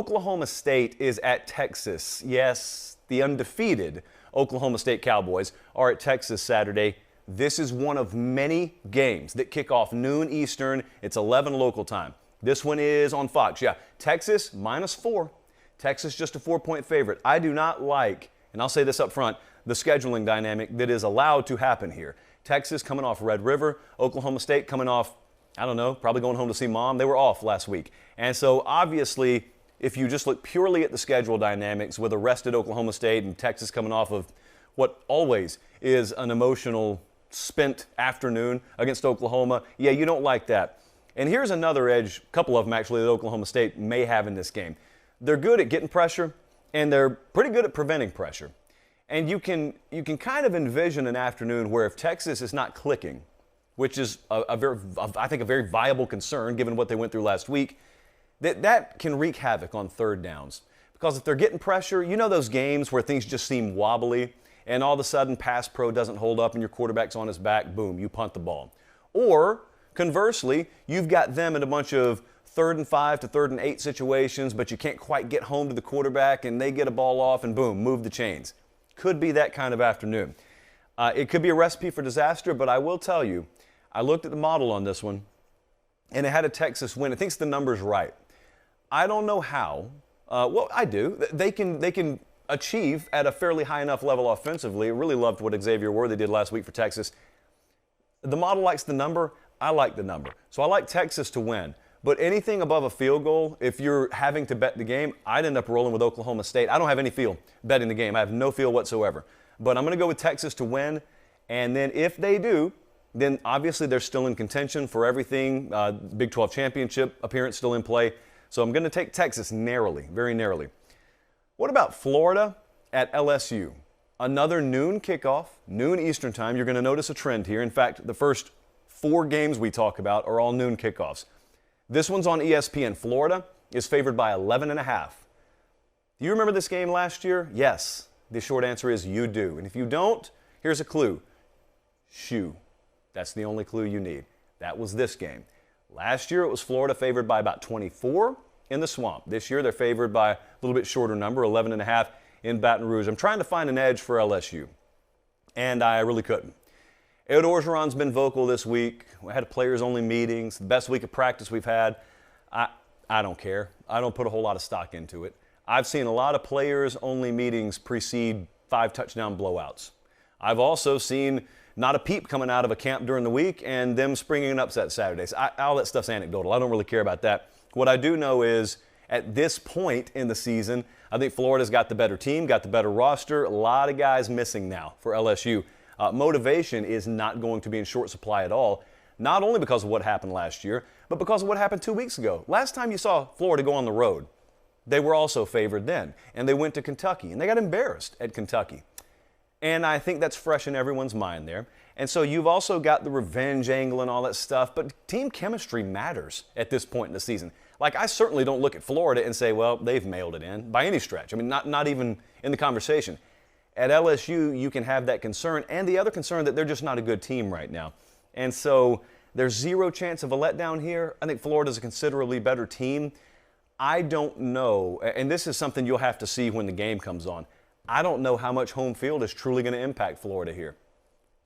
Oklahoma State is at Texas. Yes, the undefeated Oklahoma State Cowboys are at Texas Saturday. This is one of many games that kick off noon Eastern. It's 11 local time. This one is on Fox. Yeah, Texas -4. Texas just a 4-point favorite. I do not like, and I'll say this up front, the scheduling dynamic that is allowed to happen here. Texas coming off Red River, Oklahoma State coming off, I don't know, probably going home to see mom. They were off last week. And so obviously, if you just look purely at the schedule dynamics with a rested Oklahoma State and Texas coming off of what always is an emotional spent afternoon against Oklahoma, yeah, you don't like that. And here's another edge, a couple of them actually, that Oklahoma State may have in this game. They're good at getting pressure, and they're pretty good at preventing pressure. And you can kind of envision an afternoon where if Texas is not clicking, which is I think a very viable concern given what they went through last week, that can wreak havoc on third downs. Because if they're getting pressure, you know those games where things just seem wobbly and all of a sudden pass pro doesn't hold up and your quarterback's on his back, boom, you punt the ball. Or conversely, you've got them in a bunch of 3rd and 5 to 3rd and 8 situations, but you can't quite get home to the quarterback and they get a ball off and boom, move the chains. Could be that kind of afternoon. It could be a recipe for disaster, but I will tell you, I looked at the model on this one, and it had a Texas win. It thinks the number's right. I don't know how. Well, I do. They can achieve at a fairly high enough level offensively. I really loved what Xavier Worthy did last week for Texas. The model likes the number. I like the number. So I like Texas to win. But anything above a field goal, if you're having to bet the game, I'd end up rolling with Oklahoma State. I don't have any feel betting the game. I have no feel whatsoever. But I'm going to go with Texas to win. And then if they do, then obviously they're still in contention for everything. Big 12 championship appearance still in play. So I'm going to take Texas narrowly, very narrowly. What about Florida at LSU? Another noon kickoff, noon Eastern time. You're going to notice a trend here. In fact, the first 4 games we talk about are all noon kickoffs. This one's on ESPN. Florida is favored by 11.5. Do you remember this game last year? Yes. The short answer is you do. And if you don't, here's a clue. Shoe. That's the only clue you need. That was this game. Last year it was Florida favored by about 24 in the Swamp. This year they're favored by a little bit shorter number, 11.5 in Baton Rouge. I'm trying to find an edge for LSU, and I really couldn't. Ed Orgeron's been vocal this week. We had players-only meetings, the best week of practice we've had. I don't care. I don't put a whole lot of stock into it. I've seen a lot of players-only meetings precede 5 touchdown blowouts. I've also seen not a peep coming out of a camp during the week and them springing an upset Saturdays. All that stuff's anecdotal. I don't really care about that. What I do know is at this point in the season, I think Florida's got the better team, got the better roster. A lot of guys missing now for LSU. Motivation is not going to be in short supply at all, not only because of what happened last year, but because of what happened 2 weeks ago. Last time you saw Florida go on the road, they were also favored then, and they went to Kentucky, and they got embarrassed at Kentucky. And I think that's fresh in everyone's mind there. And so you've also got the revenge angle and all that stuff, but team chemistry matters at this point in the season. Like, I certainly don't look at Florida and say, well, they've mailed it in by any stretch. I mean, not even in the conversation. At LSU, you can have that concern, and the other concern that they're just not a good team right now. And so there's zero chance of a letdown here. I think Florida's a considerably better team. I don't know, and this is something you'll have to see when the game comes on. I don't know how much home field is truly going to impact Florida here.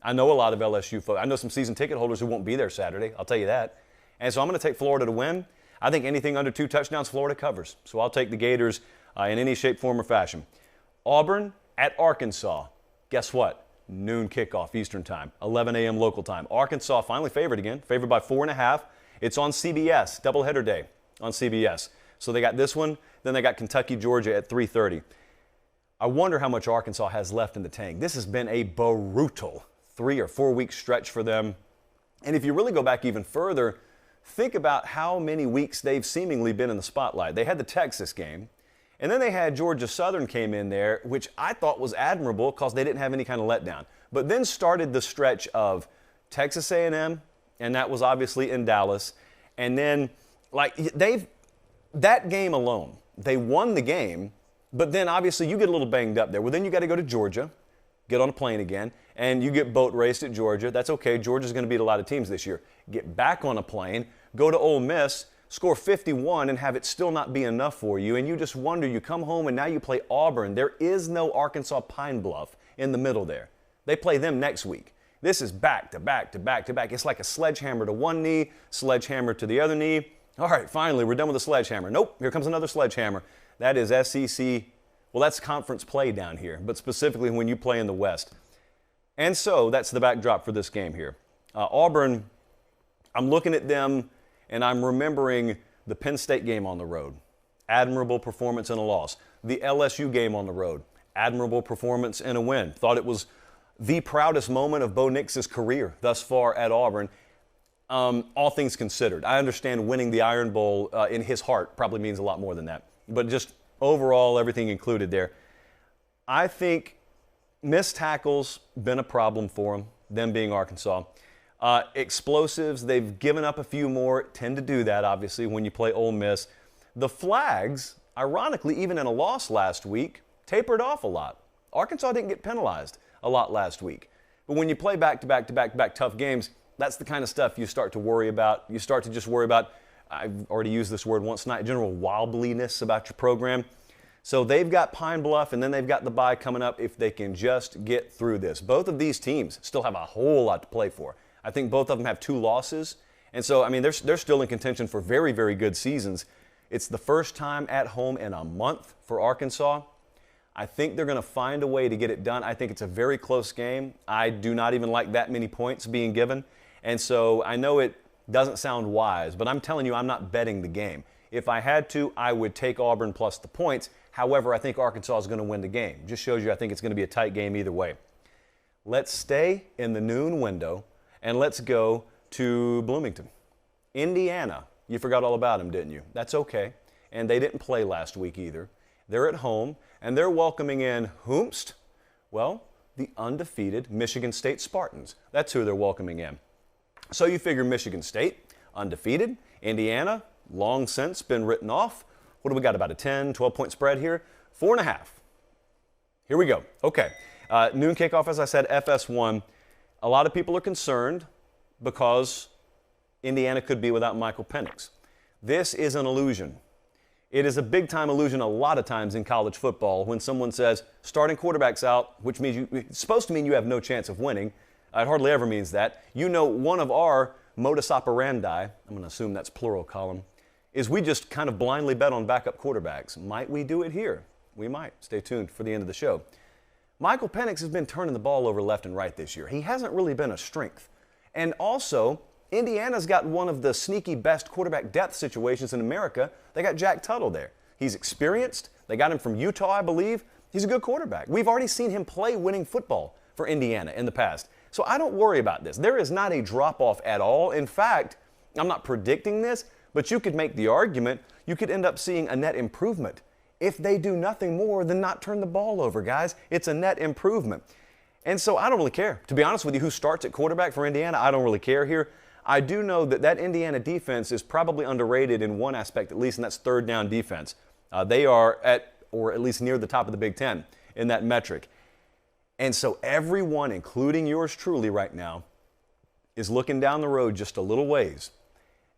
I know a lot of LSU folks. I know some season ticket holders who won't be there Saturday. I'll tell you that. And so I'm going to take Florida to win. I think anything under 2 touchdowns, Florida covers. So I'll take the Gators in any shape, form, or fashion. Auburn at Arkansas. Guess what? Noon kickoff Eastern time, 11 a.m. local time. Arkansas finally favored again, favored by 4.5. It's on CBS, doubleheader day on CBS. So they got this one, then they got Kentucky, Georgia at 3:30. I wonder how much Arkansas has left in the tank. This has been a brutal 3 or 4 week stretch for them. And if you really go back even further, think about how many weeks they've seemingly been in the spotlight. They had the Texas game, and then they had Georgia Southern came in there, which I thought was admirable because they didn't have any kind of letdown. But then started the stretch of Texas A&M, and that was obviously in Dallas. And then, that game alone, they won the game, but then obviously you get a little banged up there. Well, then you got to go to Georgia, get on a plane again, and you get boat raced at Georgia. That's okay. Georgia's going to beat a lot of teams this year. Get back on a plane, go to Ole Miss, score 51 and have it still not be enough for you, and you just wonder, you come home and now you play Auburn. There is no Arkansas Pine Bluff in the middle there. They play them next week. This is back to back to back to back. It's like a sledgehammer to one knee, sledgehammer to the other knee. All right, finally, we're done with the sledgehammer. Nope, here comes another sledgehammer. That is SEC. Well, that's conference play down here, but specifically when you play in the West. And so that's the backdrop for this game here. Auburn, I'm looking at them and I'm remembering the Penn State game on the road. Admirable performance in a loss. The LSU game on the road. Admirable performance in a win. Thought it was the proudest moment of Bo Nix's career thus far at Auburn. All things considered. I understand winning the Iron Bowl in his heart probably means a lot more than that. But just overall, everything included there. I think missed tackles been a problem for them being Arkansas. Explosives, they've given up a few more, tend to do that, obviously, when you play Ole Miss. The flags, ironically, even in a loss last week, tapered off a lot. Arkansas didn't get penalized a lot last week. But when you play back-to-back-to-back-to-back tough games, that's the kind of stuff you start to worry about. You start to just worry about, I've already used this word once tonight, general wobbliness about your program. So they've got Pine Bluff, and then they've got the bye coming up if they can just get through this. Both of these teams still have a whole lot to play for. I think both of them have 2 losses. And so, I mean, they're still in contention for very, very good seasons. It's the first time at home in a month for Arkansas. I think they're going to find a way to get it done. I think it's a very close game. I do not even like that many points being given. And so I know it doesn't sound wise, but I'm telling you, I'm not betting the game. If I had to, I would take Auburn plus the points. However, I think Arkansas is going to win the game. Just shows you I think it's going to be a tight game either way. Let's stay in the noon window, and let's go to Bloomington. Indiana, you forgot all about them, didn't you? That's okay. And they didn't play last week either. They're at home, and they're welcoming in whomst? Well, the undefeated Michigan State Spartans. That's who they're welcoming in. So you figure Michigan State, undefeated. Indiana, long since been written off. What do we got, about a 10, 12-point spread here? 4.5. Here we go. Okay. Noon kickoff, as I said, FS1. A lot of people are concerned because Indiana could be without Michael Penix. This is an illusion. It is a big-time illusion a lot of times in college football when someone says starting quarterback's out, which means it's supposed to mean you have no chance of winning. It hardly ever means that. You know, one of our modus operandi, I'm going to assume that's plural column, is we just kind of blindly bet on backup quarterbacks. Might we do it here? We might. Stay tuned for the end of the show. Michael Penix has been turning the ball over left and right this year. He hasn't really been a strength. And also, Indiana's got one of the sneaky best quarterback depth situations in America. They got Jack Tuttle there. He's experienced. They got him from Utah, I believe. He's a good quarterback. We've already seen him play winning football for Indiana in the past. So I don't worry about this. There is not a drop-off at all. In fact, I'm not predicting this, but you could make the argument you could end up seeing a net improvement if they do nothing more than not turn the ball over, guys. It's a net improvement. And so I don't really care. To be honest with you, who starts at quarterback for Indiana, I don't really care here. I do know that Indiana defense is probably underrated in one aspect at least, and that's third down defense. They are at, or at least near the top of the Big Ten in that metric. And so everyone, including yours truly right now, is looking down the road just a little ways,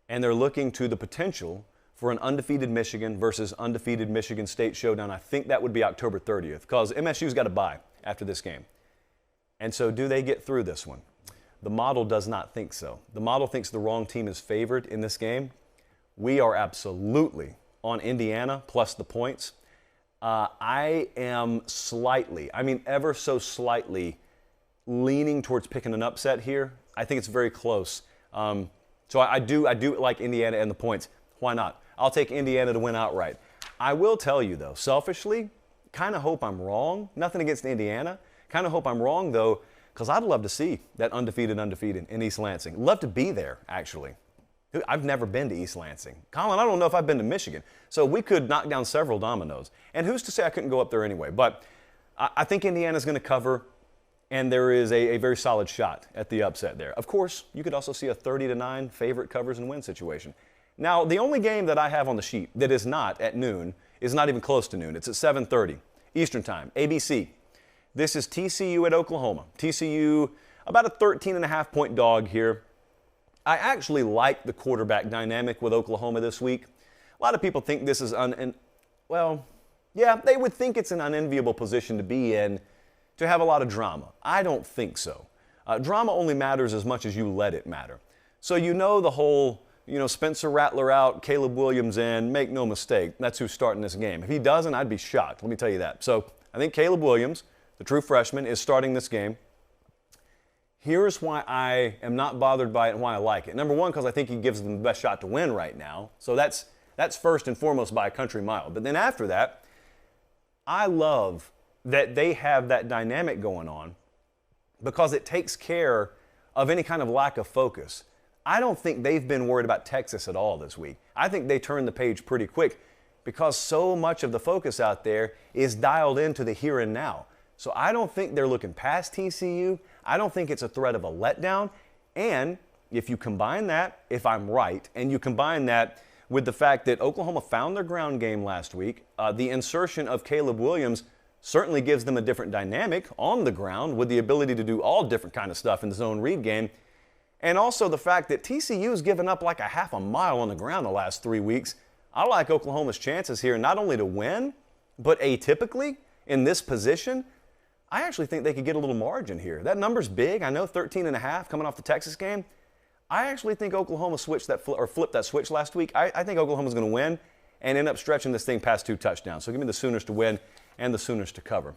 and they're looking to the potential for an undefeated Michigan versus undefeated Michigan State showdown. I think that would be October 30th because MSU's got a bye after this game. And so do they get through this one? The model does not think so. The model thinks the wrong team is favored in this game. We are absolutely on Indiana plus the points. I am slightly, I mean ever so slightly, leaning towards picking an upset here. I think it's very close. So I do like Indiana and the points. Why not? I'll take Indiana to win outright. I will tell you, though, selfishly, kind of hope I'm wrong. Nothing against Indiana. Kind of hope I'm wrong, though, because I'd love to see that undefeated in East Lansing. Love to be there, actually. I've never been to East Lansing. Colin, I don't know if I've been to Michigan. So we could knock down several dominoes. And who's to say I couldn't go up there anyway? But I think Indiana's going to cover, and there is a very solid shot at the upset there. Of course, you could also see a 30-9 favorite covers and win situation. Now, the only game that I have on the sheet that is not at noon is not even close to noon. It's at 7:30 Eastern Time, ABC. This is TCU at Oklahoma. TCU, about a 13.5-point dog here. I actually like the quarterback dynamic with Oklahoma this week. A lot of people think this is well, yeah, they would think it's an unenviable position to be in, to have a lot of drama. I don't think so. Drama only matters as much as you let it matter. So you know the whole, Spencer Rattler out, Caleb Williams in, make no mistake, that's who's starting this game. If he doesn't, I'd be shocked, let me tell you that. So I think Caleb Williams, the true freshman, is starting this game. Here's why I am not bothered by it and why I like it. Number one, because I think he gives them the best shot to win right now. So that's first and foremost by a country mile. But then after that, I love that they have that dynamic going on because it takes care of any kind of lack of focus. I don't think they've been worried about Texas at all this week. I think they turned the page pretty quick because so much of the focus out there is dialed into the here and now. So I don't think they're looking past TCU. I don't think it's a threat of a letdown. And if you combine that, if I'm right, and you combine that with the fact that Oklahoma found their ground game last week, the insertion of Caleb Williams certainly gives them a different dynamic on the ground with the ability to do all different kind of stuff in the zone read game. And also the fact that TCU's given up like a half a mile on the ground the last 3 weeks. I like Oklahoma's chances here not only to win, but atypically in this position, I actually think they could get a little margin here. That number's big. I know 13.5 coming off the Texas game. I actually think Oklahoma flipped that switch last week. I think Oklahoma's going to win and end up stretching this thing past 2 touchdowns. So give me the Sooners to win and the Sooners to cover.